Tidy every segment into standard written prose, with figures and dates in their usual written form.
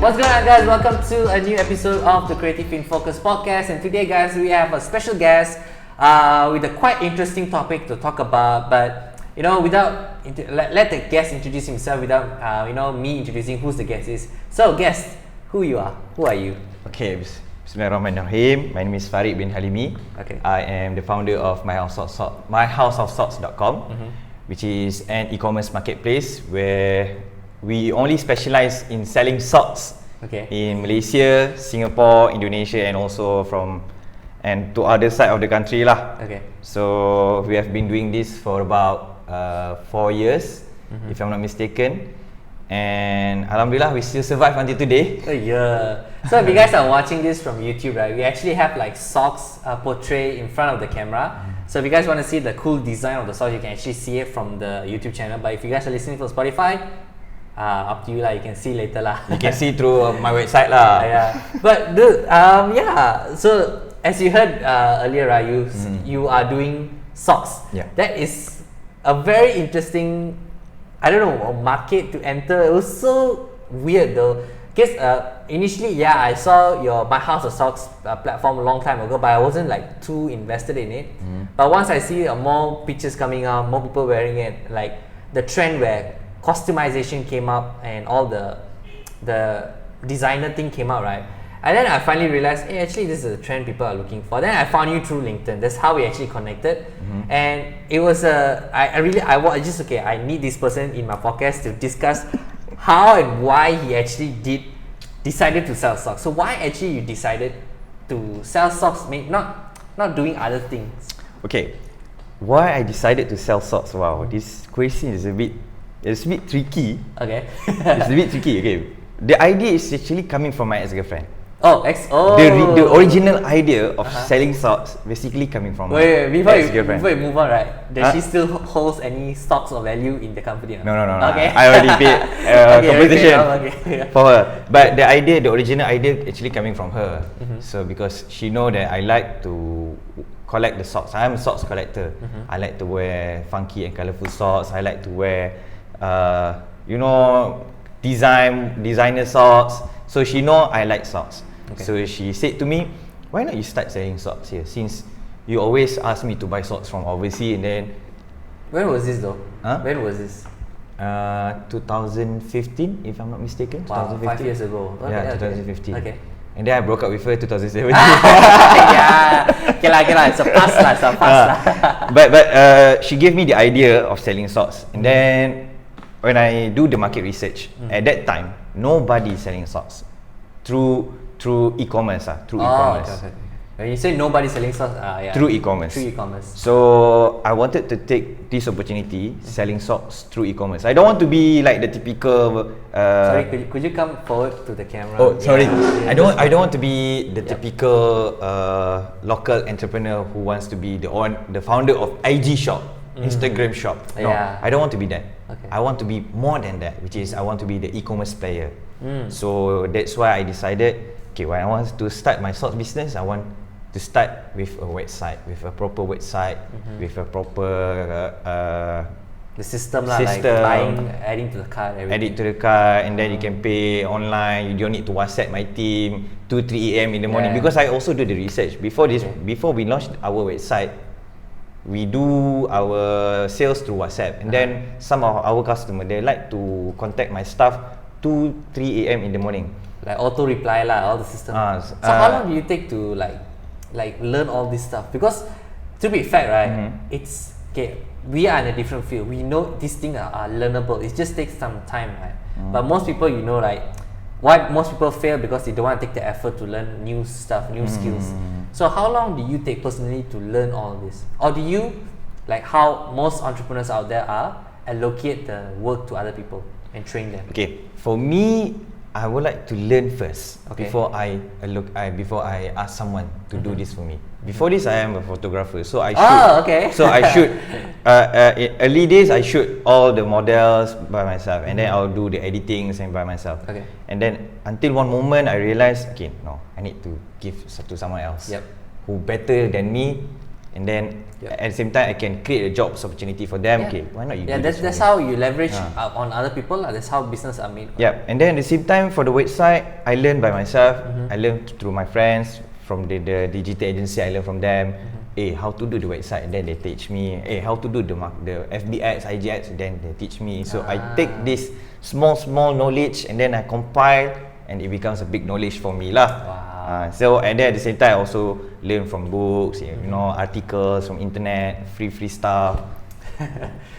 What's going on, guys? Welcome to a new episode of the Creative in Focus podcast. And today, guys, we have a special guest with a quite interesting topic to talk about. But let the guest introduce himself without me introducing who's the guest is. So, guest, who are you? Okay, Bismillahirrahmanirrahim. My name is Farid bin Halimi. Okay. I am the founder of myhouseofsocks.com, which is an e-commerce marketplace where we only specialize in selling socks in Malaysia, Singapore, Indonesia, and also to other side of the country lah. Okay. So we have been doing this for about 4 years, if I'm not mistaken, and Alhamdulillah we still survive until today. Yeah. So if you guys are watching this from YouTube, right, we actually have like socks portrayed in front of the camera. So if you guys want to see the cool design of the socks, you can actually see it from the YouTube channel. But if you guys are listening from Spotify, up to you lah. You can see later lah. You can see through my website lah. Yeah. But So as you heard earlier, right, you are doing socks. Yeah. That is a very interesting, market to enter. It was so weird though. Because initially, I saw your My House of Socks platform a long time ago, but I wasn't like too invested in it. But once I see more pictures coming out, more people wearing it, like the trend where customization came up and all the designer thing came out, right? And then I finally realized, hey, actually this is a trend people are looking for. Then I found you through LinkedIn. That's how we actually connected. And it was I need this person in my podcast to discuss how and why he actually decided to sell socks. So why actually you decided to sell socks, not doing other things? Okay, why I decided to sell socks? Wow, this question is a bit tricky. Okay. It's a bit tricky. Okay, the idea is actually coming from my ex-girlfriend. The original idea of selling socks basically coming from my ex-girlfriend. Before you move on, right? Does she still holds any stocks of value in the company? No. Okay. I already paid compensation for her. But the original idea actually coming from her. So because she know that I like to collect the socks. I am a socks collector. I like to wear funky and colorful socks. I like to wear designer socks. So she know I like socks. Okay. So she said to me, why not you start selling socks here, since you always ask me to buy socks from overseas. And then when was this though? When was this? 2015, if I'm not mistaken. Wow, 5 years ago. Yeah, 2015. Okay. And then I broke up with her 2017. Yeah. Okay lah. It's a past lah. But she gave me the idea of selling socks. And then when I do the market research, at that time nobody is selling socks through e-commerce. Okay. When you say nobody selling socks, through e-commerce. So I wanted to take this opportunity selling socks through e-commerce. I don't want to be like the typical. Sorry, could you come forward to the camera? Oh, sorry. Yeah. I don't want to be the typical local entrepreneur who wants to be the founder of IG shop, Instagram shop. No, I don't want to be that. Okay. I want to be more than that, which is I want to be the e-commerce player. So that's why I decided, when I want to start my socks business, I want to start with a website, with a proper website, with a proper the system lah, like buying, adding to the cart, everything. Add it to the cart, and then you can pay online. You don't need to WhatsApp my team 2-3 a.m. in the morning, because I also do the research before this. Before we launched our website, we do our sales through WhatsApp, and then some of our customers, they like to contact my staff 2-3 a.m. in the morning. Like auto reply lah, all the system. So how long do you take to like learn all this stuff? Because to be fair, right, it's okay. We are in a different field. We know these things are learnable. It just takes some time, right? But most people, why most people fail because they don't want to take the effort to learn new stuff, new skills. So how long do you take personally to learn all this? Or do you, like how most entrepreneurs out there are, allocate the work to other people and train them? Okay, for me, I would like to learn first before I ask someone to do this for me. Before this, I am a photographer, so I shoot. So I shoot. In early days, I shoot all the models by myself, and then I'll do the editing by myself. Okay. And then until one moment, I realized, I need to give to someone else who better than me and then at the same time I can create a jobs opportunity for them. Okay, why not you? Yeah, do that's how you leverage on other people. That's how business are made. Yeah, and then at the same time for the website, I learned by myself. I learned through my friends from the digital agency. I learned from them. How to do the website, and then they teach me. How to do the FB ads, IG ads, then they teach me. So I take this small knowledge and then I compile, and it becomes a big knowledge for me lah. So and then at the same time I also learn from books, you know, articles from internet, free stuff.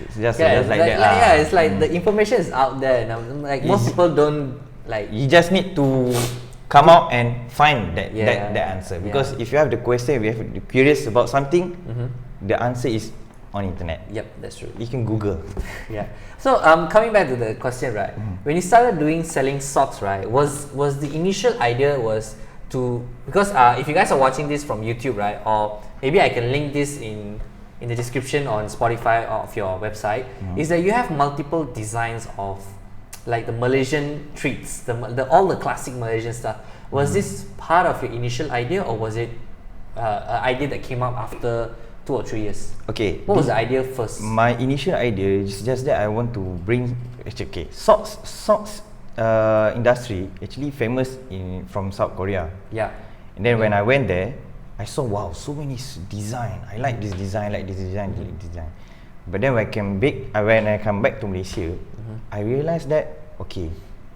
It's just like that. Yeah, it's like the information is out there, and like most people don't like. You just need to come out and find that answer, because if you have the question, if you're curious about something, the answer is on internet. Yep, that's true. You can Google. Yeah. So coming back to the question, right? When you started selling socks, right? Was the initial idea was to, because if you guys are watching this from YouTube, right, or maybe I can link this in the description on Spotify of your website, is that you have multiple designs of like the Malaysian treats, all the classic Malaysian stuff. Was this part of your initial idea, or was it an idea that came up after 2 or 3 years? Okay. What was the idea first? My initial idea is just that I want to bring socks industry actually famous from South Korea. Yeah. And then when I went there, I saw, wow, so many design. I like this design, like this design, design. But then when I come back to Malaysia, I realized that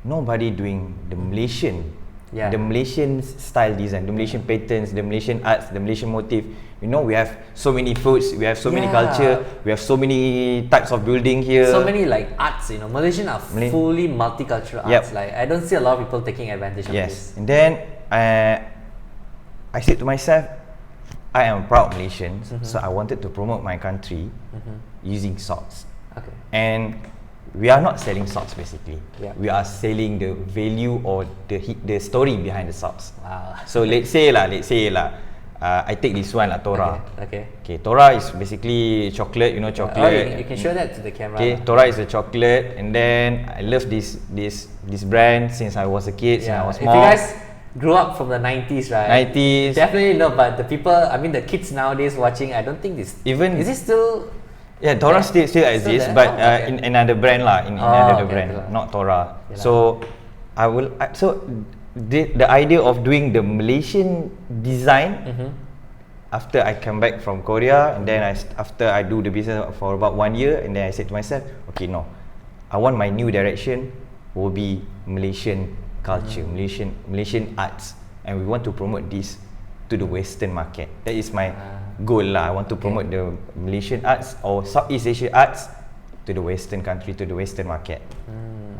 nobody doing the Malaysian style design, the Malaysian patterns, the Malaysian arts, the Malaysian motif. You know, we have so many foods, we have so many culture, we have so many types of building here. So many like arts, you know, Malaysian are fully multicultural arts. Like I don't see a lot of people taking advantage of this. And then I said to myself, I am a proud Malaysian, so I wanted to promote my country using socks. Okay. And we are not selling socks basically. Yeah. We are selling the value or the story behind the socks. Wow. So let's say I take this one Tora. Okay. Tora is basically chocolate. You know chocolate. You can show that to the camera. Okay. Tora is a chocolate, and then I love this brand since I was a kid. Since I was small. If you guys grew up from the 90s, right? 90s. Definitely no, but the people, I mean the kids nowadays watching, I don't think this. Even is it still? Yeah, Tora still exists, but in another brand lah. In another brand, not Tora. So the idea of doing the Malaysian design after I come back from Korea, and then after I do the business for about 1 year, and then I said to myself, okay, no, I want my new direction will be Malaysian culture, Malaysian arts, and we want to promote this to the Western market. That is my goal lah. I want to promote the Malaysian arts or Southeast Asia arts to the Western country, to the Western market.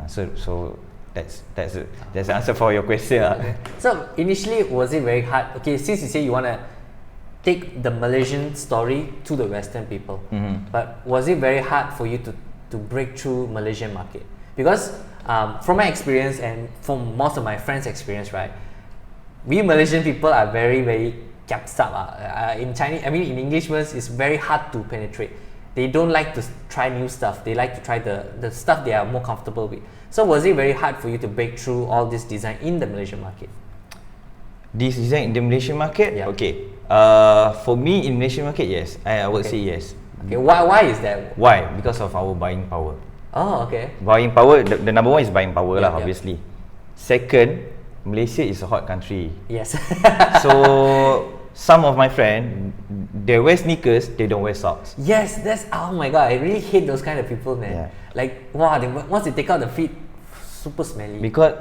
So that's the answer for your question. Okay. So initially, was it very hard? Okay, since you say you want to take the Malaysian story to the Western people, but was it very hard for you to break through Malaysian market? Because from my experience and from most of my friends' experience, right, we Malaysian people are very kiap-sap. In Chinese, I mean in English words, it's very hard to penetrate. They don't like to try new stuff. They like to try the stuff they are more comfortable with. So was it very hard for you to break through all this design in the Malaysian market? This design in the Malaysian market? Yeah. Okay. For me in Malaysian market, yes. I would say yes. Okay. Why is that? Why? Because of our buying power. Oh, okay. Buying power, the number one is buying power lah, obviously. Second, Malaysia is a hot country. Yes. So some of my friends, they wear sneakers, they don't wear socks. Yes, oh my god, I really hate those kind of people, man. Yeah. Like, wow, once they take out the feet, super smelly. Because,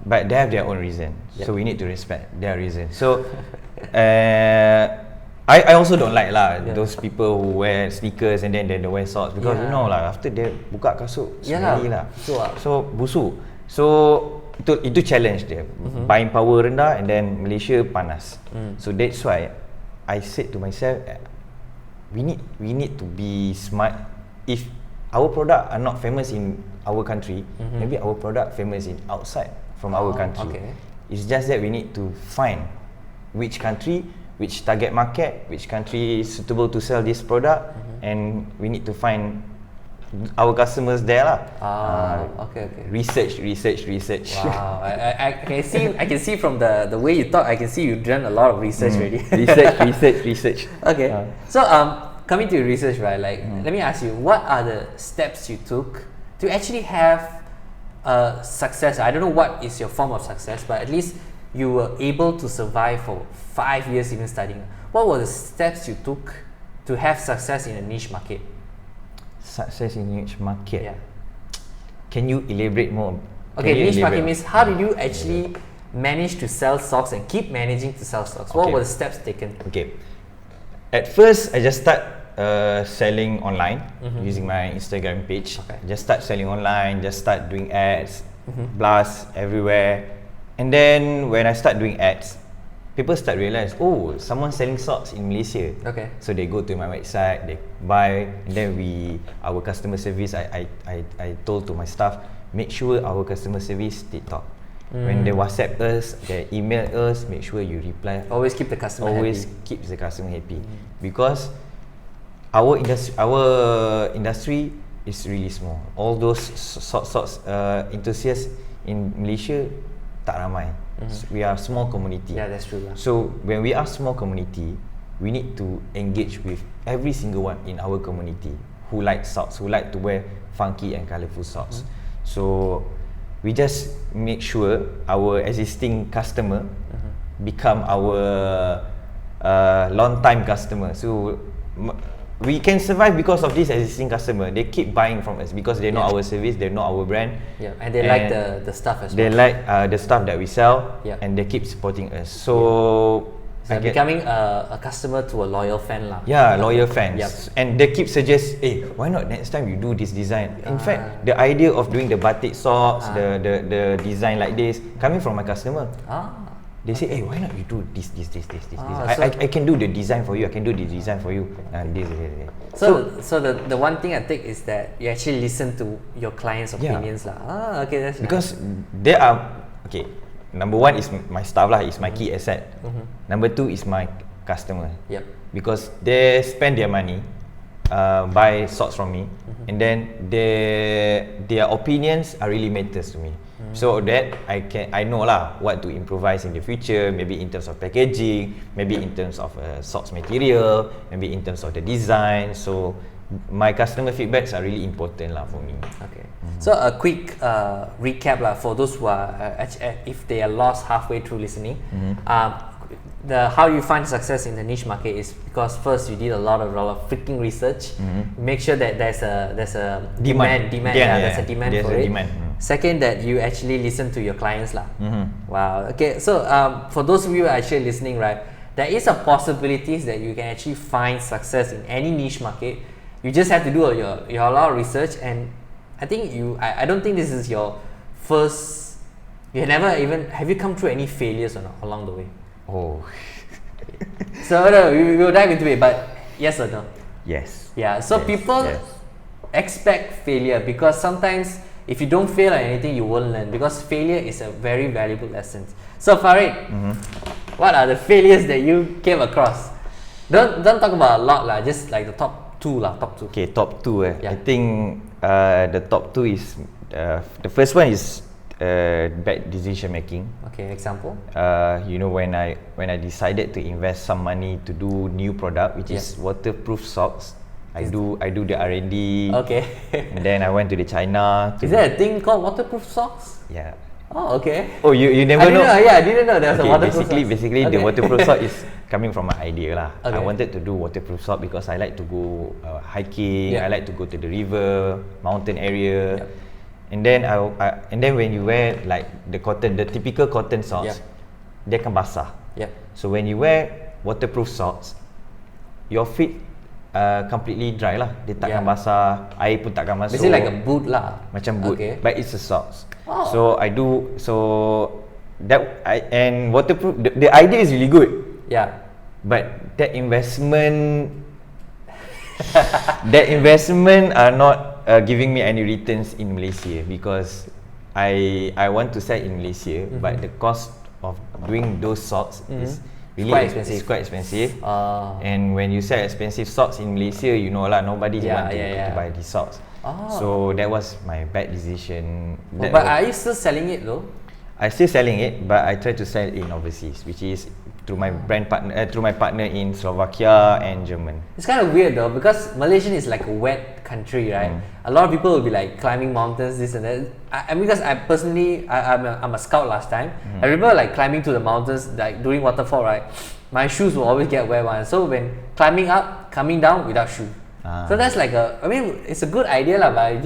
but they have their own reason. Yep. So we need to respect their reason. So, I also don't like those people who wear sneakers and then they don't wear socks, because you know lah, after they buka kasut, smelly lah. So busuk. So itu challenge dia. Buying power rendah and then Malaysia panas. So that's why I said to myself, we need to be smart. If our product are not famous in our country, maybe our product famous in outside from our country. Okay. It's just that we need to find which country, which target market, which country is suitable to sell this product, and we need to find our customers there lah. Okay. Research. Wow, I can see from the way you talk, I can see you've done a lot of research already. research. Okay. So coming to your research, right? Like, let me ask you, what are the steps you took to actually have success? I don't know what is your form of success, but at least you were able to survive for 5 years even studying. What were the steps you took to have success in a niche market? Success in niche market. Yeah. Can you elaborate more? Okay, niche market means how did you actually manage to sell stocks and keep managing to sell stocks? What were the steps taken? Okay. At first, I just start selling online using my Instagram page. Okay. Just start selling online, just start doing ads, blast everywhere. And then when I start doing ads, people start realize, oh, someone selling socks in Malaysia. Okay. So they go to my website, they buy, and then our customer service, I told to my staff, make sure our customer service stay top. When they WhatsApp us, they email us, make sure you reply. Always keep the customer Always happy. keep the customer happy. Because our industry is really small. All those socks enthusiasts in Malaysia tak ramai. We are small community. Yeah, that's true. So when we are small community, we need to engage with every single one in our community who like socks, who like to wear funky and colourful socks. So we just make sure our existing customer become our long time customer. So we can survive because of this existing customer. They keep buying from us because they know our service, they know our brand. Yeah, and they like the stuff as well. They like the stuff that we sell, and they keep supporting us. So becoming a customer to a loyal fan lah. Yeah, loyal fans. Yep. And they keep suggest, hey, why not next time you do this design? In fact, the idea of doing the batik socks, the design like this, coming from my customer. They say, hey, why not you do this. I can do the design for you. I can do the design for you. So the one thing I take is that you actually listen to your clients' opinions lah. Okay, that's because there are number one is my staff lah, is my key asset. Number two is my customer. Yep. Because they spend their money, buy socks from me, and then their opinions are really matters to me. So that I know lah what to improvise in the future, maybe in terms of packaging, maybe in terms of socks material, maybe in terms of the design. So my customer feedbacks are really important lah for me. Okay. So a quick recap lah for those who are if they are lost halfway through listening. How you find success in the niche market is because first you did a lot of freaking research. Make sure that there's a demand. There's a demand for it. Second, that you actually listen to your clients lah. Wow. Okay. So for those of you who are actually listening, right, there is a possibilities that you can actually find success in any niche market. You just have to do your a lot of research, and I think I don't think this is your first. You never even have you come through any failures or not along the way? Oh. So we will dive into it, but yes or no? Yes. Yeah. So people expect failure because sometimes if you don't fail at anything, you won't learn because failure is a very valuable lesson. So Farid, what are the failures that you came across? Don't talk about a lot lah, just like the top two. Okay, top two. I think the top two is the first one is bad decision making. Okay, example. When I decided to invest some money to do new product, which is waterproof socks. I do the R&D. Okay. And then I went to the China. Is there a thing called waterproof socks? Yeah. Oh, okay. Oh, you never know? I didn't know there was a waterproof socks. Basically, the waterproof sock is coming from my idea lah. Okay. I wanted to do waterproof sock because I like to go hiking. I like to go to the river, mountain area. And then when you wear like the typical cotton socks, dia akan basah. So when you wear waterproof socks, your feet completely dry lah. Dia takkan basah, air pun takkan masuk. Basically like a boot lah. Macam boot, but it's a socks. So and waterproof. The idea is really good. Yeah. But that investment are not giving me any returns in Malaysia because I want to sell in Malaysia, but the cost of doing those socks really quite expensive. It's quite expensive. Oh. And when you sell expensive socks in Malaysia, you know lah, nobody want to buy these socks. Oh. So that was my bad decision. But are you still selling it though? I still selling it, but I try to sell it in overseas, which is through my through my partner in Slovakia and German. It's kind of weird though, because Malaysian is like a wet country, right? A lot of people will be like climbing mountains, this and that. Because I personally, I'm a scout last time. I remember like climbing to the mountains, like during waterfall, right? My shoes will always get wet one. So when climbing up, coming down without shoe. So that's like it's a good idea lah, but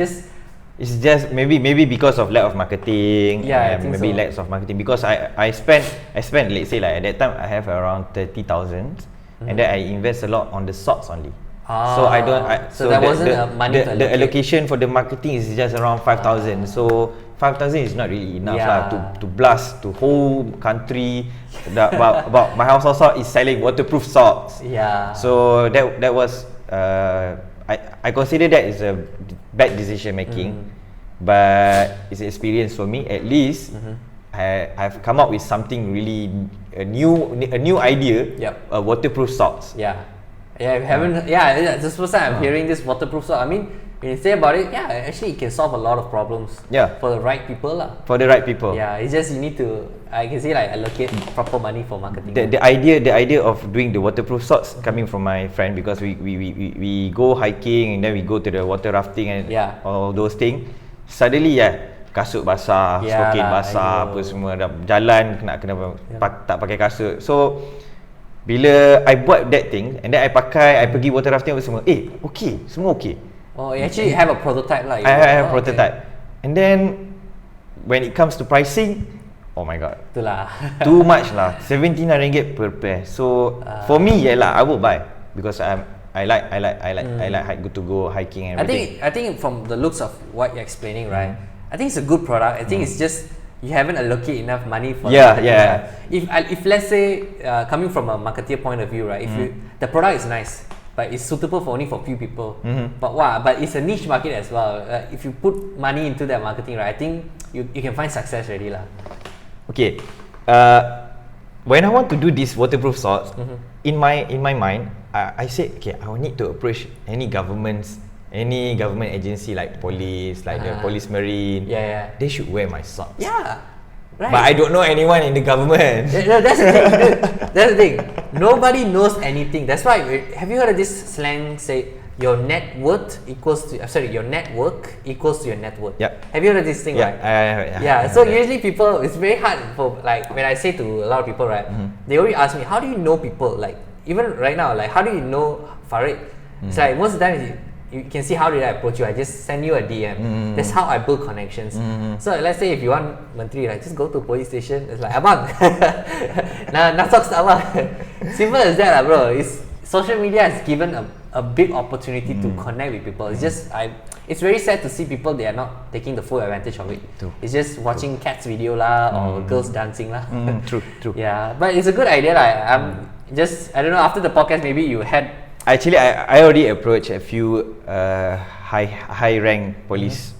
it's just maybe because of lack of marketing. Yeah, I think maybe so. lack of marketing, because I spent let's say like at that time I have around 30,000, and then I invest a lot on the socks only. So I don't. So there wasn't money to the allocation for the marketing is just around 5,000. So 5,000 is not really enough lah to blast to whole country about my house also is selling waterproof socks. Yeah. So that was I consider that is a bad decision making, but it's an experience for me. At least I've come up with something really a new idea. Yep. Waterproof socks. Yeah, you haven't. Yeah, this is the first time I'm hearing this waterproof sock. I mean, when you say about it, actually it can solve a lot of problems. Yeah. For the right people lah. For the right people. Yeah, it's just you need to. I can say like allocate proper money for marketing. The idea of doing the waterproof socks coming from my friend, because we go hiking and then we go to the water rafting and all those things. Suddenly kasut basah, stokin basah, apa semua, dah jalan kena tak pakai kasut. So bila I buat that thing and then I pakai, I pergi water rafting apa semua, okay, semua okay. Oh, you actually have a prototype lah. I have a prototype. And then when it comes to pricing, oh my god, itulah too much lah, RM79 per pair. So for me, I will buy because I like to go hiking and everything. I think from the looks of what you're explaining, right? I think it's a good product. I think it's just you haven't allocated enough money for If let's say coming from a marketeer point of view, right? If the product is nice, but it's suitable for only for few people. But it's a niche market as well. If you put money into that marketing, right? I think you can find success already lah. Okay, when I want to do this waterproof socks, in my mind, I said, okay, I will need to approach any government agency like police, like the police marine. They should wear my socks. Yeah, right. But I don't know anyone in the government. That's the thing. That's the thing. Nobody knows anything. That's why. Have you heard of this slang? Say your net worth equals to your network equals to your net worth. Yep. Have you heard of this thing? Right. So usually people, it's very hard for, like, when I say to a lot of people, right, they always ask me, how do you know people? Like even right now, like how do you know Farid? It's like most of the time you can see how did I approach you. I just send you a DM. That's how I build connections. So let's say if you want Menteri, like just go to police station. It's like abang, nah socks abang. Simple as that, bro. Social media has given a big opportunity to connect with people. It's just it's very sad to see people, they are not taking the full advantage of it. It's just watching cats video lah or girls dancing lah. True. Yeah, but it's a good idea lah. I don't know, after the podcast maybe you had. Actually, I already approached a few high rank police.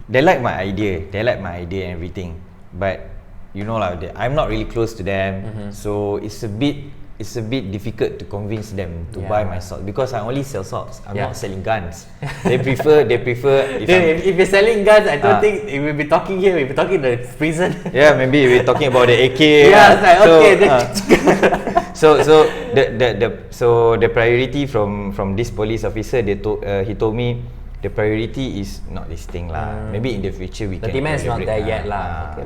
They like my idea. And everything. But you know lah, I'm not really close to them. So it's a bit difficult to convince them to buy my socks because I only sell socks. I'm not selling guns. They prefer. If you're selling guns, I don't think we'll be talking here. We'll be talking in the prison. Yeah, maybe we're talking about the AK. Yeah, it's like okay. So the priority from this police officer, he told me the priority is not this thing lah. Maybe in the future we can. The demand is not there yet lah. Okay.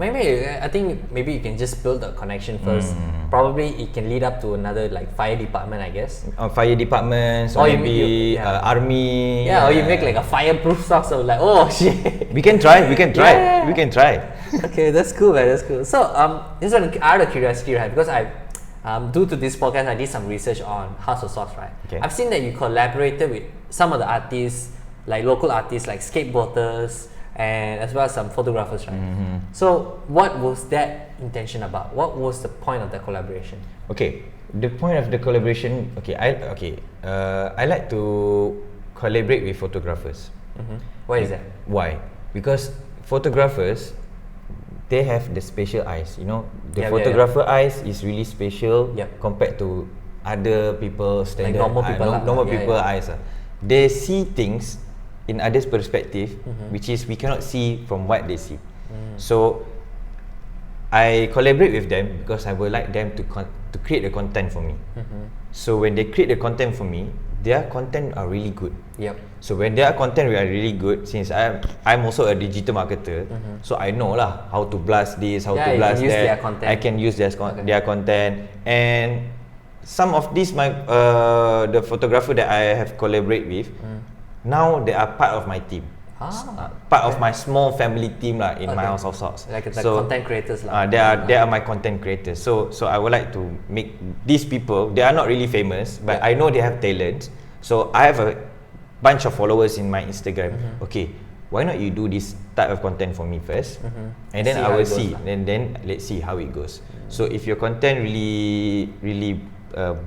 Maybe you can just build the connection first. Probably it can lead up to another like fire department, I guess. Fire departments or maybe army. Yeah, or you make like a fireproof socks. So like, oh shit. We can try. We can try. Okay, that's cool, man. That's cool. So this one out of curiosity, right? Because due to this podcast, I did some research on House of Socks, right? Okay. I've seen that you collaborated with some of the artists, like local artists, like skateboarders, and as well as some photographers, right? So what was that intention about? What was the point of the collaboration? Okay, the point of the collaboration. I like to collaborate with photographers. Why is that? Why? Because photographers, they have the special eyes. You know, the Yeah, photographer eyes is really special Yep. compared to other people standard normal people lah. normal Yeah, people yeah. eyes. They see things in others' perspective, which is we cannot see from what they see. So I collaborate with them because I would like them to create the content for me. So when they create the content for me, their content are really good. Yep. So when their content are really good, since I'm also a digital marketer, so I know lah how to blast this, how Yeah, to you blast can use that. their content. I can use their content, and some of these the photographer that I have collaborate with, now they are part of my team. Part of my small family team lah in my house of socks. Like the content creators lah. They are my content creators. So I would like to make these people. They are not really famous, but I know they have talent. So I have a bunch of followers in my Instagram. Okay, why not you do this type of content for me first, and then See I how will it goes see, lah. and then let's see how it goes. So if your content really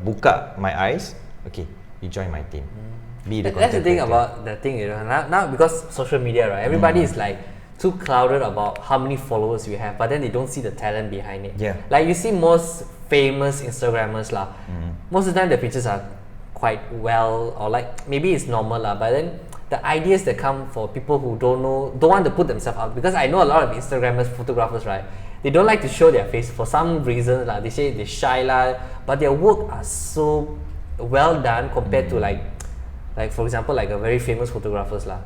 buka my eyes, okay, you join my team. Be the That's the content thing creator. about the thing, you know. Now because social media, right? Everybody is like too clouded about how many followers you have, but then they don't see the talent behind it. Yeah. Like you see most famous Instagrammers lah. Most of the time the pictures are quite well, or like maybe it's normal lah, but then the ideas that come for people who don't want to put themselves out, because I know a lot of Instagrammers, photographers, right? They don't like to show their face for some reason lah. They say they're shy lah, but their work are so well done compared to like for example, like a very famous photographers lah.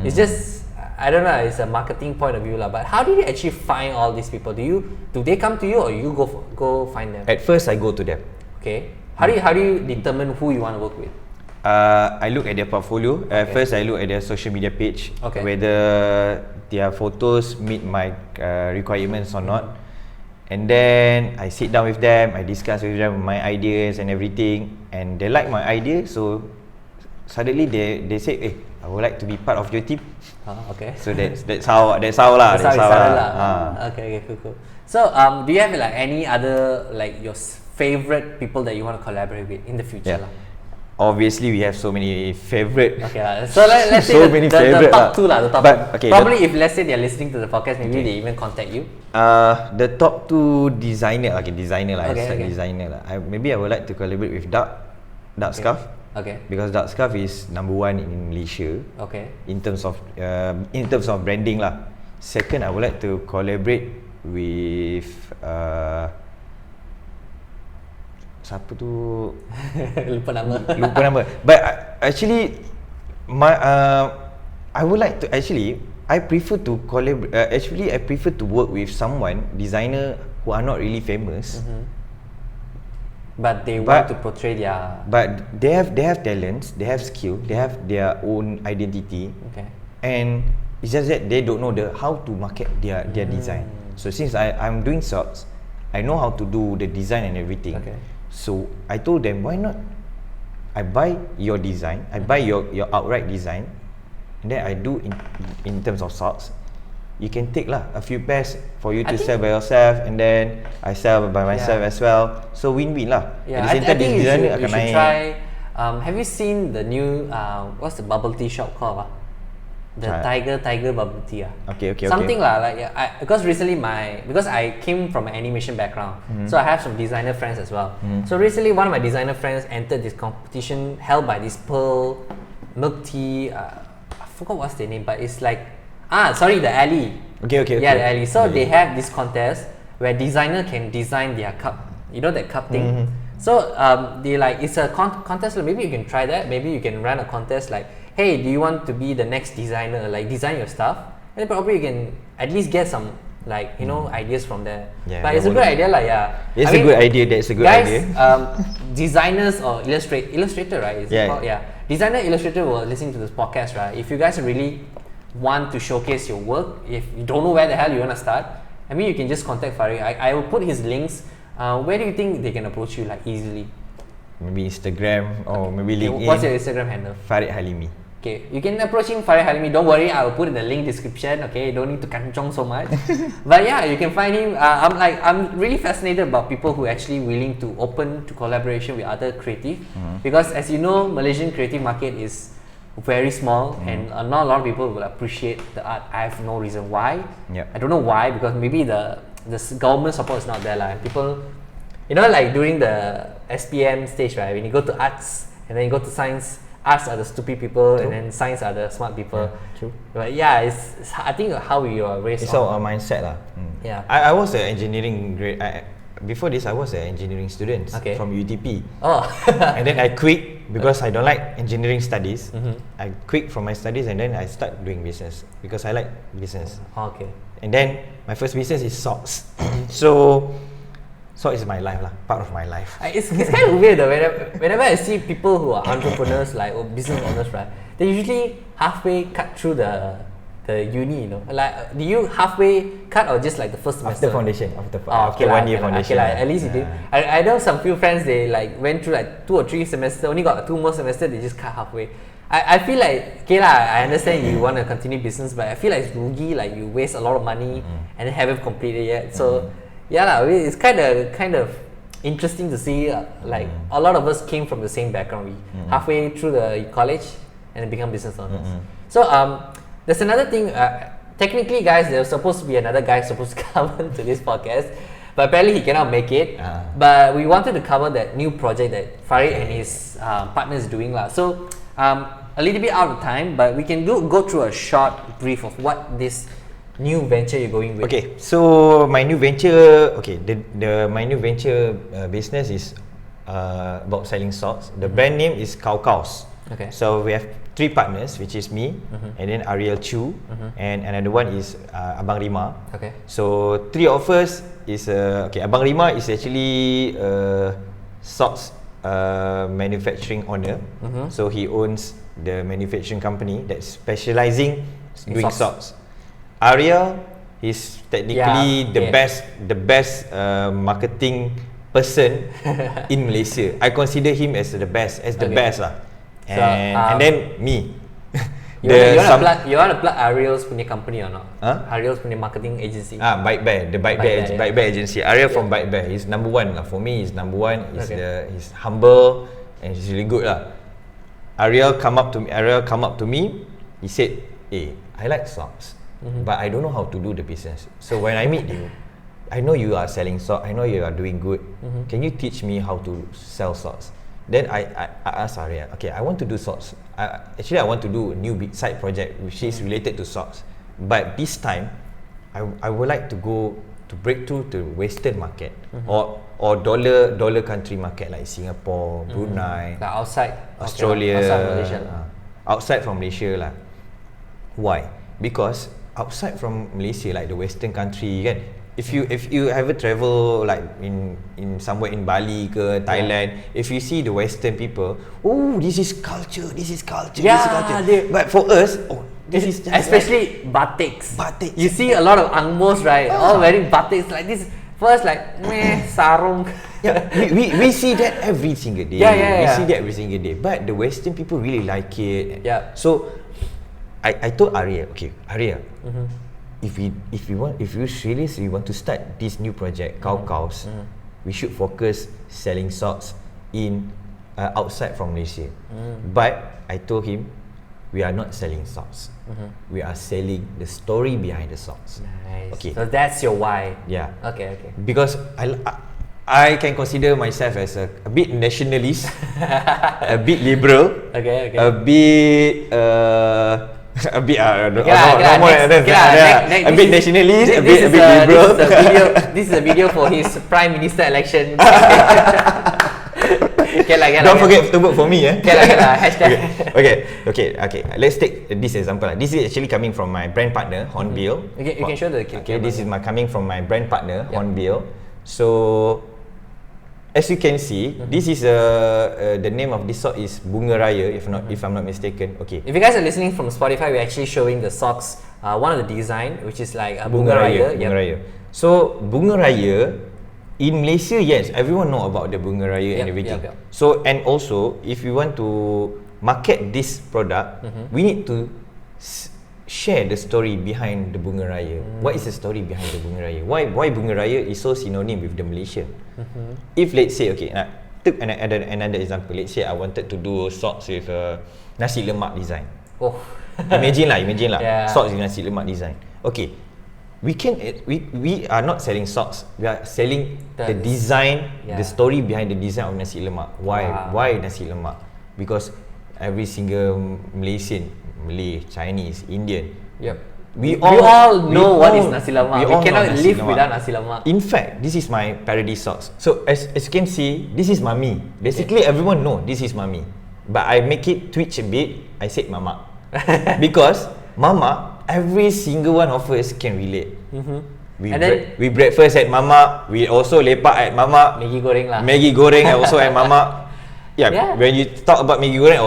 It's just, I don't know, it's a marketing point of view lah. But how did you actually find all these people? Do they come to you, or you go find them? At first, I go to them. Okay. How do you determine who you want to work with? I look at their portfolio. First, I look at their social media page, whether their photos meet my requirements or not. And then I sit down with them, I discuss with them my ideas and everything, and they like my idea. So suddenly they say, "Hey, I would like to be part of your team." Okay. So that's how lah. That's how it started lah. Okay, cool. So do you have like any other like your favorite people that you want to collaborate with in the future lah? Obviously, we have so many favorite. Okay lah. So let's say So many the favourite top lah. two lah. The top. But, okay, probably if let's say they're listening to the podcast, maybe they even contact you. The top two designer. Designer lah. Designer lah. Maybe I would like to collaborate with Dark Scarf. Okay. Because Dark Scarf is number one in Malaysia. Okay. In terms of branding lah. Second, I would like to collaborate with siapa tu? Lupa nama. But actually, I would like to I prefer to collaborate. I prefer to work with someone designer who are not really famous. But they want to portray their. But they have talents, they have skill, they have their own identity. Okay. And it's just that they don't know how to market their design. So since I'm doing socks, I know how to do the design and everything. Okay. So I told them, why not I buy your design, I buy your outright design, and then I do in terms of socks. You can take lah a few pairs for you to sell by yourself, and then I sell by myself as well. So win-win lah. Yeah, At the same time, I think designer you akan should naik. try. Have you seen the new what's the bubble tea shop called? The Tiger bubble tea. Okay. Something lah, like because recently because I came from an animation background, so I have some designer friends as well. So recently, one of my designer friends entered this competition held by this Pearl milk tea. I forgot what's the name, but it's like the Alley. Okay. Yeah, the Alley. So they have this contest where designer can design their cup. You know that cup thing. So they it's a contest. Maybe you can try that. Maybe you can run a contest like, hey, do you want to be the next designer? Like design your stuff, and then probably you can at least get some ideas from there. Yeah, but it's a good idea, like It's a good idea. That's a good idea. Designers or illustrator, right? Designer, illustrator will listen to this podcast, right? If you guys really want to showcase your work, if you don't know where the hell you want to start, I mean, you can just contact Farid. I will put his links. Where do you think they can approach you like easily? Maybe Instagram or maybe LinkedIn. What's your Instagram handle? Farid Halimi. Okay, you can approach him, Farid Halimi. Don't worry, I will put in the link description. Okay, you don't need to kanchong so much. But yeah, you can find him. I'm really fascinated about people who are actually willing to open to collaboration with other creative, because as you know, Malaysian creative market is very small, and not a lot of people will appreciate the art. I have no reason why. Yep. I don't know why, because maybe the government support is not there, like people, you know, like during the SPM stage, right? When you go to arts and then you go to science, arts are the stupid people, and then science are the smart people. True. But yeah, it's I think how you are raised. It's our mindset lah. Yeah. I was an engineering grade. Before this, I was an engineering student from UTP. Oh. And then I quit because I don't like engineering studies. I quit from my studies and then I start doing business because I like business. Okay. And then my first business is socks. So socks is my life lah, part of my life. It's kind of weird though. Whenever I see people who are entrepreneurs, like, or business owners, right? They usually halfway cut through the uni, you know. Like, do you halfway cut or just like the first semester? After foundation, after 1 year foundation. Okay, at least you did. I know some few friends, they like went through like 2 or 3 semesters, only got 2 more semesters, they just cut halfway. I feel like, okay lah, I understand you want to continue business, but I feel like it's rugi, like you waste a lot of money and then haven't completed yet. So yeah lah, it's kind of interesting to see, like a lot of us came from the same background. We halfway through the college and then become business owners. So there's another thing. Technically, guys, there's supposed to be another guy supposed to come to this podcast, but apparently he cannot make it. But we wanted to cover that new project that Farid and his partners doing lah. So a little bit out of time, but we can go through a short brief of what this new venture you're going with. Okay, so my new venture, my new venture business is about selling socks. The brand name is Kaus. Okay. So we have 3 partners, which is me, and then Ariel Chu, and another one is Abang Rima. Okay. So 3 of us is Abang Rima is actually socks manufacturing owner. So he owns the manufacturing company that's specializing doing socks. Ariel is technically the best marketing person in Malaysia. I consider him as the best lah. And then me. You want to plug Ariel's punya company or not? Ariel's punya marketing agency. Bike Bear agency. Ariel from Bike Bear. He's number 1 lah. For me, he's number 1. He's humble and he's really good lah. Ariel come up to me. He said, "Hey, I like socks, but I don't know how to do the business. So when I meet you, I know you are selling socks. I know you are doing good. Can you teach me how to sell socks?" Then I asked Ariel, okay, I want to do socks. I want to do a new big side project which is related to socks. But this time, I would like to break through to Western market or dollar country market like Singapore, Brunei, like outside Australia, outside Malaysia. Outside from Malaysia lah. Why? Because outside from Malaysia, like the Western country, kan, if you ever travel like in somewhere in Bali ke Thailand, if you see the Western people, oh, this is culture. But for us, this is just especially like batiks. Batiks. You see a lot of angmos, right? All wearing batiks like this. First, like sarung. Yeah, we see that every single day. We see that every single day. But the Western people really like it. Yeah. So I told Ariel, okay, Ariel, if you seriously want to start this new project, Kaus, we should focus selling socks in outside from Malaysia. But I told him, we are not selling socks. We are selling the story behind the socks. Nice. Okay. So that's your why. Yeah. Okay. Because I can consider myself as a bit nationalist, a bit liberal, a bit a bit nationalist, a bit liberal. This is a video for his prime minister election. Don't forget to vote for me, Hashtag. Okay. Let's take this example. This is actually coming from my brand partner, Hornbill. Okay, you can show the camera. This is coming from my brand partner, Hornbill. So, as you can see, this is the name of this sock is Bunga Raya, if I'm not mistaken. Okay. If you guys are listening from Spotify, we're actually showing the socks. One of the design, which is like a Bunga Raya. Bunga Raya. So Bunga Raya in Malaysia, yes, everyone know about the Bunga Raya and everything. So and also, if you want to market this product, we need to share the story behind the Bunga Raya. What is the story behind the Bunga Raya? Why Bunga Raya is so synonym with the Malaysian? If let's say, okay, take another example. Let's say I wanted to do socks with nasi lemak design. Oh. Imagine lah. Yeah. Socks with nasi lemak design. Okay. We are not selling socks. We are selling the design, the story behind the design of nasi lemak. Why nasi lemak? Because every single Malaysian, Malay, Chinese, Indian, we all know what is nasi lemak. We cannot live without nasi lemak. In fact, this is my parody socks. So as you can see, this is mummy. Basically, everyone know this is mummy. But I make it twitch a bit. I said mama. Because mama, every single one of us can relate. We breakfast at mama. We also lepak at mama. Maggi goreng lah. Maggi goreng also at mama. Yeah, when you talk about Maggi goreng,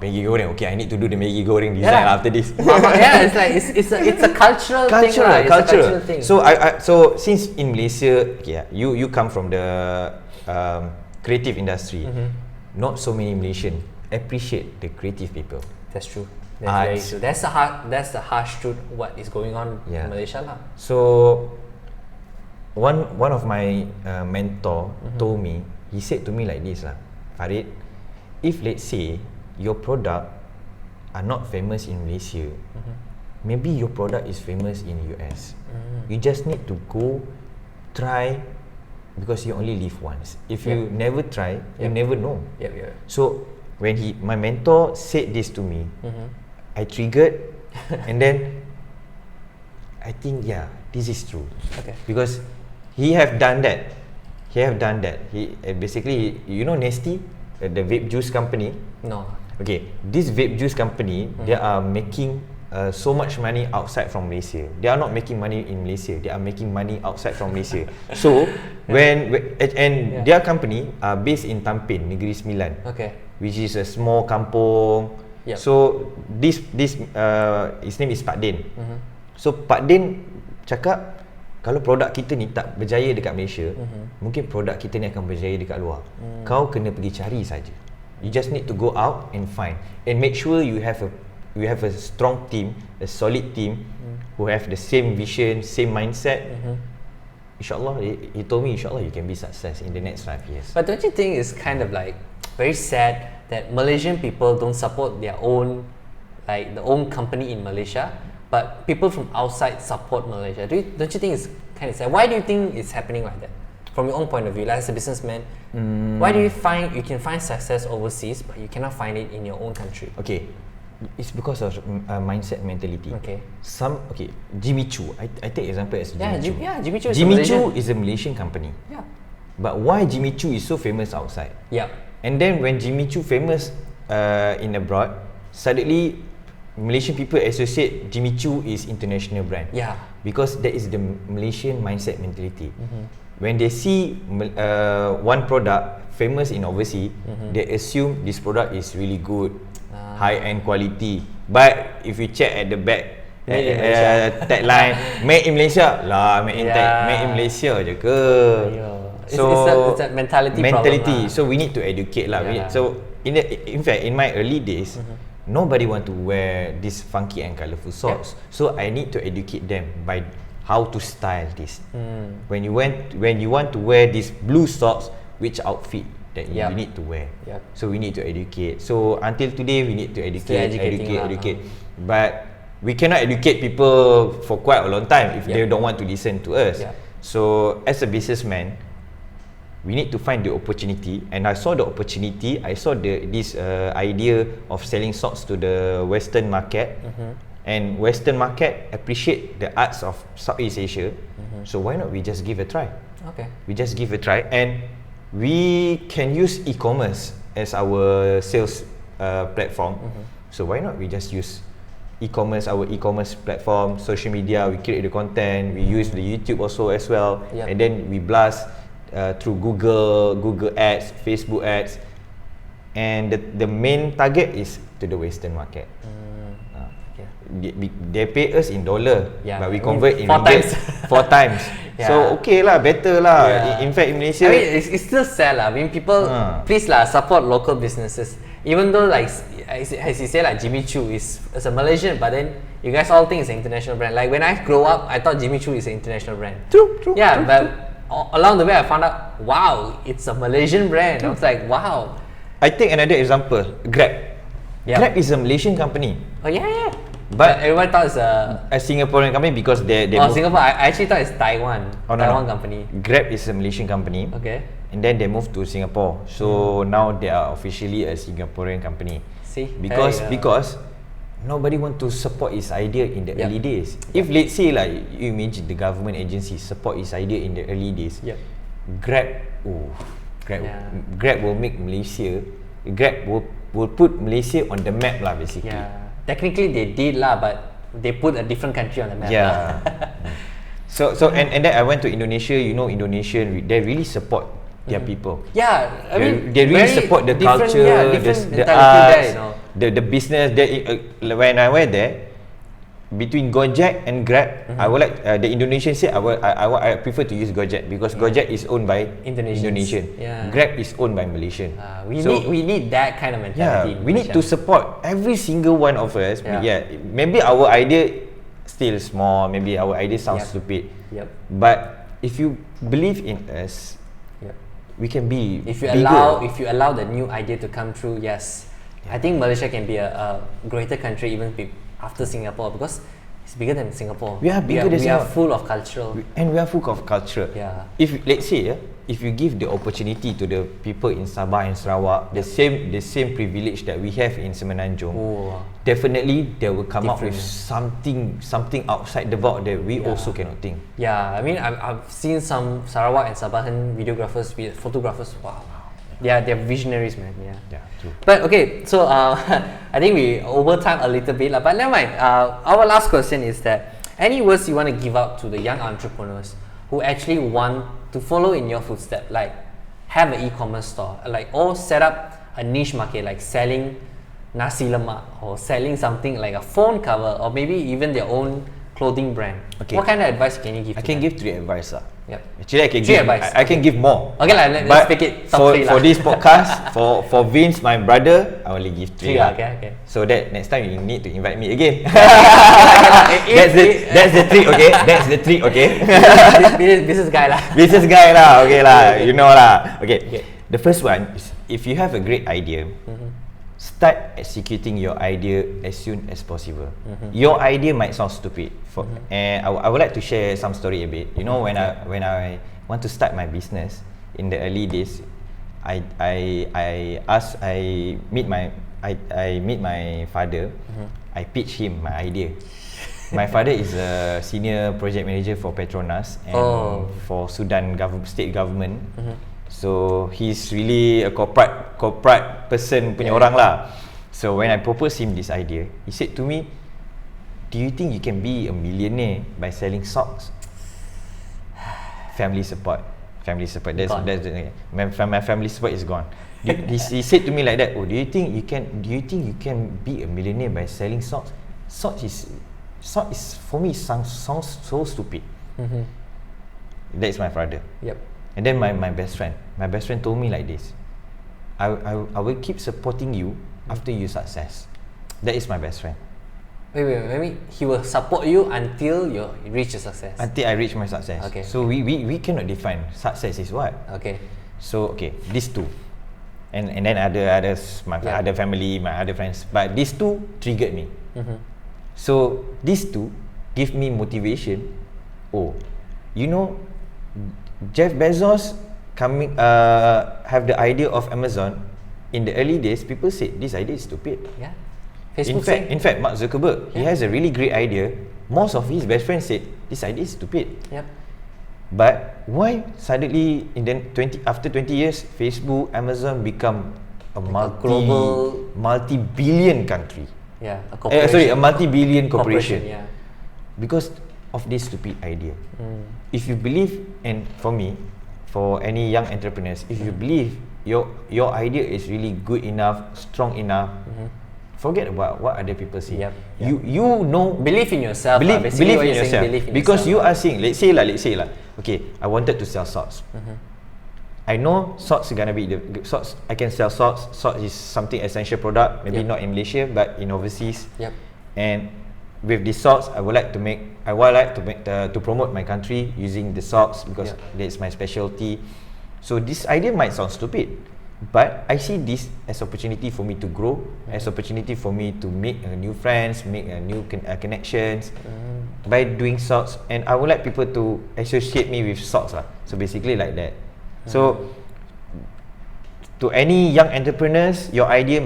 Maggi goreng. Okay, I need to do the Maggi goreng design after this. It's like it's a cultural thing. It's a cultural thing. So since in Malaysia, you come from the creative industry. Not so many Malaysian appreciate the creative people. That's true. That's very true. That's the harsh truth. What is going on in Malaysia lah. So one of my mentor told me. He said to me like this lah. Farid, if let's say your product are not famous in Malaysia, maybe your product is famous in US. You just need to go try, because you only live once. If you never try, you never know. So when my mentor said this to me, I triggered, and then I think this is true. Because he have done that. He basically, you know Nesty, the vape juice company? No. Okay, this vape juice company, they are making so much money outside from Malaysia. They are not making money in Malaysia. They are making money outside from Malaysia. So their company are based in Tampin, Negeri Sembilan. Which is a small kampung. So this his name is Pak Din. So Pak Din cakap, kalau produk kita ni tak berjaya dekat Malaysia, mungkin produk kita ni akan berjaya dekat luar. Kau kena pergi cari saja. You just need to go out and find, and make sure you have a strong team, a solid team, who have the same vision, same mindset. Inshallah, he told me, inshallah you can be success in the next 5 years. But don't you think it's kind of like very sad that Malaysian people don't support their own, like the own company in Malaysia, but people from outside support Malaysia? Don't you think it's kind of sad? Why do you think it's happening like that? From your own point of view, like as a businessman, why do you find you can find success overseas, but you cannot find it in your own country? Okay, it's because of mindset mentality. Jimmy Choo. I take example as Jimmy Choo. Jimmy Choo is a Malaysian company. But why Jimmy Choo is so famous outside? And then when Jimmy Choo famous in abroad, suddenly Malaysian people associate Jimmy Choo is international brand. Because that is the Malaysian mindset mentality. When they see one product famous in overseas, they assume this product is really good, high-end quality. But if you check at the back, tagline, made in Malaysia lah, made in Malaysia je ke? So it's a mentality problem. So we need to educate lah. So in fact, in my early days, nobody want to wear this funky and colourful socks. So I need to educate them by how to style this. When you want to wear these blue socks, which outfit that you need to wear. So we need to educate. So until today, we need to educate. But we cannot educate people for quite a long time if they don't want to listen to us. So as a businessman, we need to find the opportunity, and I saw the opportunity. I saw this idea of selling socks to the Western market, and Western market appreciate the arts of Southeast Asia. So why not we just give a try? We just give a try, and we can use e-commerce as our sales platform. So why not we just use our e-commerce platform, social media. We create the content. We use the YouTube also as well, and then we blast through Google Ads, Facebook Ads, and the main target is to the Western market. They pay us in dollar, but we convert in ringgit 4 times. So okay lah, better lah. In fact, in Malaysia, I mean, it's still sad lah. I mean, people, please lah, support local businesses. Even though, like as you say, like Jimmy Choo is a Malaysian, but then you guys all think it's an international brand. Like when I grow up, I thought Jimmy Choo is an international brand. True. But along the way, I found out, wow, it's a Malaysian brand. I was like, wow. I take another example, Grab. Yep. Grab is a Malaysian company. Oh yeah. But everyone thought it's a Singaporean company because they Singapore. I actually thought it's Taiwan. Taiwan company. Grab is a Malaysian company. Okay. And then they moved to Singapore. So now they are officially a Singaporean company. See? Because nobody want to support his idea in the early days. If let's say like you imagine the government agency support his idea in the early days. Grab will make Malaysia. Grab will put Malaysia on the map lah basically. Yeah. Technically they did lah, but they put a different country on the map. Yeah. So and then I went to Indonesia. You know, Indonesia they really support their people. Yeah, I mean they really support the culture, the arts, the business. When I went there, between Gojek and Grab, I would like the Indonesian said I prefer to use Gojek because Gojek is owned by Indonesian. Yeah. Grab is owned by Malaysian. We need that kind of mentality. Yeah, we need to support every single one of us. Yeah, maybe our idea still small. Maybe our idea sounds stupid. Yep. But if you believe in us, we can be if you bigger. allow the new idea to come true, yes. I think Malaysia can be a greater country even after Singapore because it's bigger than Singapore. We are bigger than Singapore. We are full of cultural. And we are full of culture. Yeah. If let's say if you give the opportunity to the people in Sabah and Sarawak the same privilege that we have in Semenanjung, definitely they will come up with something outside the box that we also cannot think. Yeah, I mean I've seen some Sarawak and Sabahan videographers, photographers. Wow. They're visionaries, man. Yeah, true. But okay, so I think we over time a little bit, but never mind. Our last question is that any words you want to give out to the young entrepreneurs who actually want to follow in your footsteps, like have an e-commerce store, like or set up a niche market, like selling nasi lemak or selling something like a phone cover or maybe even their own clothing brand. Okay. What kind of advice can you give? I can give 3 advice lah. Yep. Actually, I can give more. Okay lah, let's pick it top 3 for this podcast, for Vince, my brother, I only give 3 lah. Okay. So that next time you need to invite me again. That's the trick, okay? That's the trick, okay? Business guy lah. Business guy lah, okay lah. You know lah. Okay. The first one is if you have a great idea, start executing your idea as soon as possible. Your idea might sound stupid, and I would like to share some story a bit. You know, when I want to start my business in the early days, I meet my father. I pitch him my idea. My father is a senior project manager for Petronas and for Sudan state government. So he's really a corporate person punya orang lah. So when I proposed him this idea, he said to me, "Do you think you can be a millionaire by selling socks?" Family support. My family support is gone. He said to me like that. Do you think you can be a millionaire by selling socks? Socks is for me sounds so stupid. That is my father. Yep. And then my best friend told me like this. I will keep supporting you after you success. That is my best friend. Wait. He will support you until you reach your success. Until I reach my success. Okay. So we cannot define success is what. Okay. So these two, and then others, my other family, my other friends. But these two triggered me. So these two give me motivation. You know, Jeff Bezos have the idea of Amazon. In the early days, people said this idea is stupid. Yeah. In fact, Mark Zuckerberg, he has a really great idea. Most of his best friends said this idea is stupid. Yep. But why suddenly after 20 years, Facebook, Amazon become a multi-billion country? Yeah, a corporation. A multi-billion corporation. Yeah. Because of this stupid idea. If you believe, and for me, for any young entrepreneurs, if you believe your idea is really good enough, strong enough, forget about what other people say. You know, believe in yourself. Believe in yourself. Because yourself. You are saying, let's say lah. Okay, I wanted to sell socks. I know socks are gonna be the socks. I can sell socks. Socks is something essential product. Maybe not in Malaysia, but in overseas. And with the socks, I would like to promote my country using the socks because that's my specialty. So this idea might sound stupid, But I see this as opportunity for me to grow, as opportunity for me to make new friends, make new connections by doing stocks. And I would like people to associate me with stocks lah. So basically like that. So to any young entrepreneurs, your idea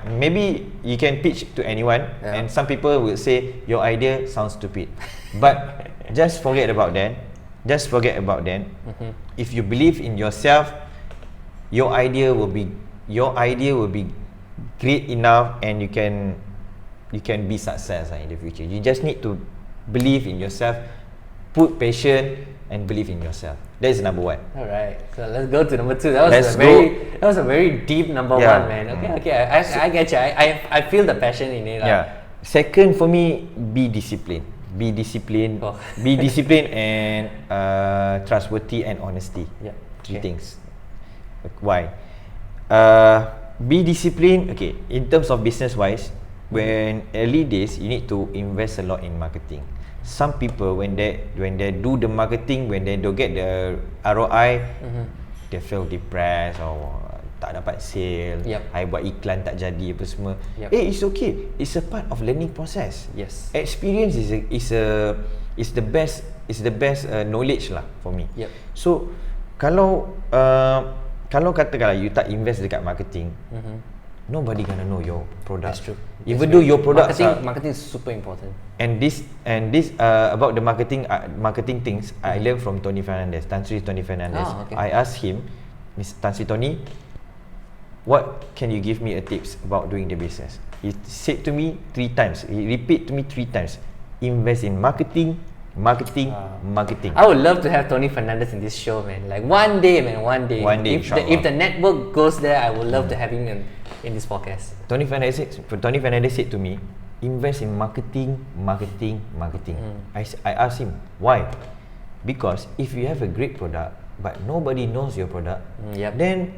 maybe you can pitch to anyone, and some people will say your idea sounds stupid. But just forget about that. Just forget about that. If you believe in yourself, your idea will be great enough, and you can be success in the future. You just need to believe in yourself, put passion and believe in yourself. That is number one. Alright, so let's go to number two. That was a very deep number one, man. Okay, I get you. I feel the passion in it. Second for me, be disciplined. Be disciplined. Be disciplined and trustworthy and honesty. Three things. Why? Be disciplined. Okay, in terms of business wise, when early days you need to invest a lot in marketing. Some people when they do the marketing, when they don't get the ROI, they feel depressed or tak dapat sale. I buat iklan tak jadi apa semua. It's okay. It's a part of learning process. Yes. Experience is the best knowledge lah for me. So kalau katakanlah you tak invest dekat marketing, nobody gonna know your product. That's true. Even though your products marketing is super important. And this about the marketing things, I learned from Tony Fernandez, Tan Sri Tony Fernandez. I asked him, Mr. Tan Sri Tony, what can you give me a tips about doing the business? He said to me 3 times. He repeat to me 3 times. Invest in marketing. I would love to have Tony Fernandez in this show, man. Like one day. If the network goes there, I would love to have him in this podcast. Tony Fernandez said to me, invest in marketing. I asked him, why? Because if you have a great product but nobody knows your product, then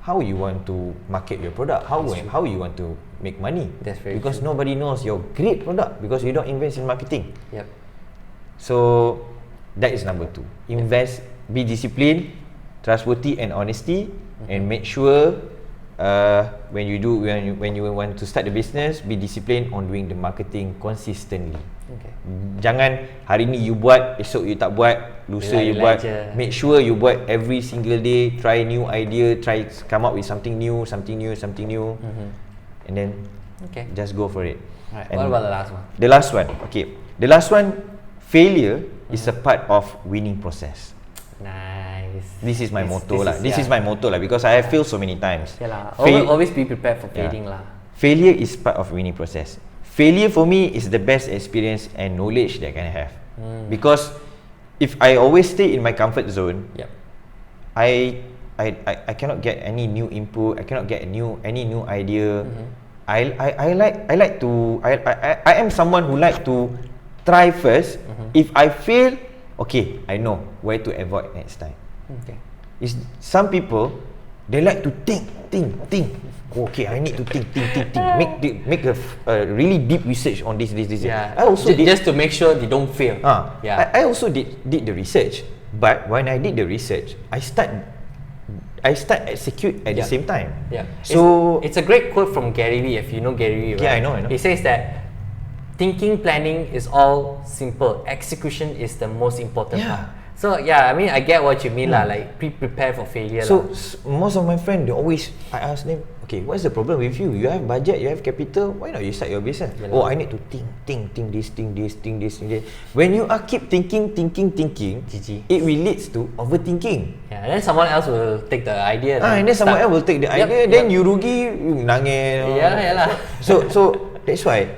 how you want to market your product? How you want to make money? That's very because true. Nobody knows your great product because you don't invest in marketing. So that is number 2. Invest, be disciplined, trustworthy and honesty, and make sure when you want to start the business, be disciplined on doing the marketing consistently. Jangan hari ni you buat, esok you tak buat, lusa you buat. Make sure you buat every single day. Try new idea, try come up with something new, and then just go for it. What about the last one? The last one, failure is a part of winning process. Nice. This is my motto lah. This is my motto lah, because I have failed so many times. Always be prepared for failing lah. Failure is part of winning process. Failure for me is the best experience and knowledge that I can have. Because if I always stay in my comfort zone, I cannot get any new input. I cannot get any new idea. I am someone who like to try first. If I fail, okay, I know where to avoid next time. Some people, they like to think. Okay, I need to think. Make a really deep research on this. I also just to make sure they don't fail. I also did the research, but when I did the research, I start execute at the same time. So it's a great quote from Gary Vee. If you know Gary Vee, right? I know. He says that planning is all simple. Execution is the most important part. So I mean, I get what you mean lah. Like prepare for failure. So most of my friends, I ask them, okay, what's the problem with you? You have budget, you have capital. Why not you start your business? I need to think this. When you keep thinking, it will leads to overthinking. And then someone else will take the idea. And then someone else will take the idea. Then you rugi, you nangis. So that's why,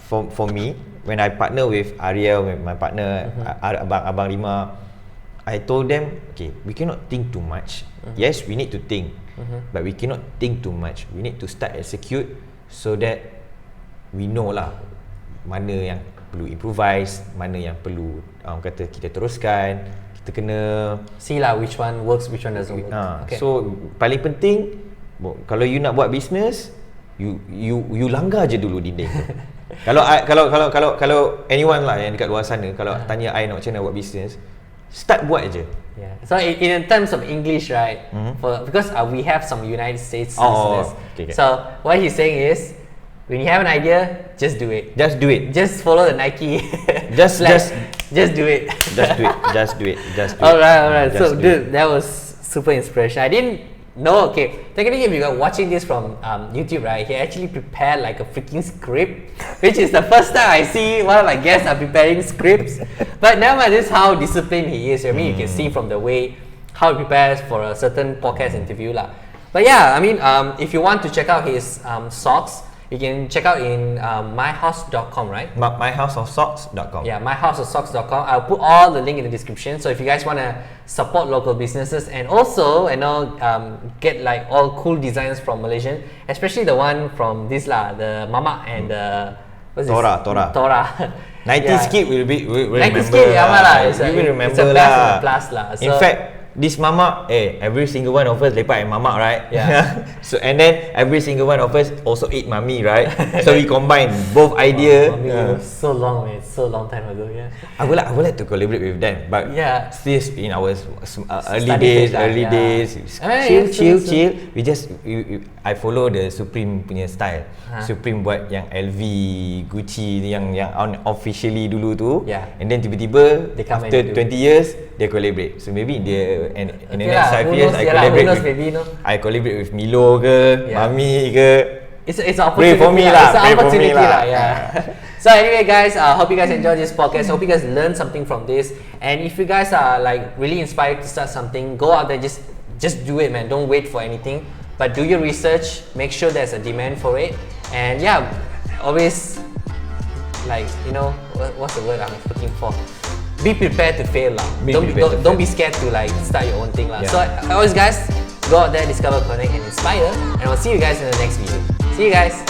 for me, when I partner with Ariel, with my partner, Abang Lima, I told them, okay, we cannot think too much. Yes, we need to think, but we cannot think too much. We need to start execute so that we know lah mana yang perlu improvise, mana yang perlu kata kita teruskan. Kita kena see lah which one works, which one doesn't work. So paling penting, kalau you nak buat business, you langgar je dulu dinding tu. Kalau anyone lah yang dekat luar sana, kalau tanya I nak macam mana buat business, Start buat je. Yeah. So in terms of English, right? Because we have some United States listeners. Okay. So what he's saying is, when you have an idea, just do it. Just do it. Just follow the Nike. Just do it. Just do it. Just do it. Alright. So dude, that was super inspiration. I didn't know. Okay, technically, if you are watching this from YouTube, right? He actually prepared like a freaking script, which is the first time I see one of my guests are preparing scripts. But never mind, this is how disciplined he is. I mean, you can see from the way how he prepares for a certain podcast interview, lah. But yeah, I mean, if you want to check out his socks, you can check out in myhouse.com, right? myhouseofsocks.com. Yeah, myhouseofsocks.com. I'll put all the link in the description. So if you guys want to support local businesses and also get like all cool designs from Malaysian, especially the one from this the Mama and the Tora. 90s kid will 90s remember. kid, We will remember it's a plus lah. In fact, this mamak, every single one of us lepak at mamak, right? Yeah. So and then every single one of us also eat mami, right? So we combine both idea. Mami was so long, man. So long time ago. Yeah. I would like to collaborate with them, but still in our early days. Chill. I follow the Supreme punya style. Supreme buat yang LV, Gucci yang officially dulu tu. And then tiba-tiba after 20 years they collaborate. So maybe in the next 5 years I collaborate with Milo ke, Mami ke. It's an opportunity. Pray for me lah. It's an opportunity lah. Yeah. So anyway, guys, hope you guys enjoyed this podcast. Hope you guys learned something from this. And if you guys are like really inspired to start something, go out there, just do it, man. Don't wait for anything, but do your research. Make sure there's a demand for it. And yeah, always what's the word I'm looking for? Be prepared to fail lah. Don't be scared to like start your own thing lah. So always, guys, go out there, discover, connect, and inspire. And I'll see you guys in the next video. See you guys.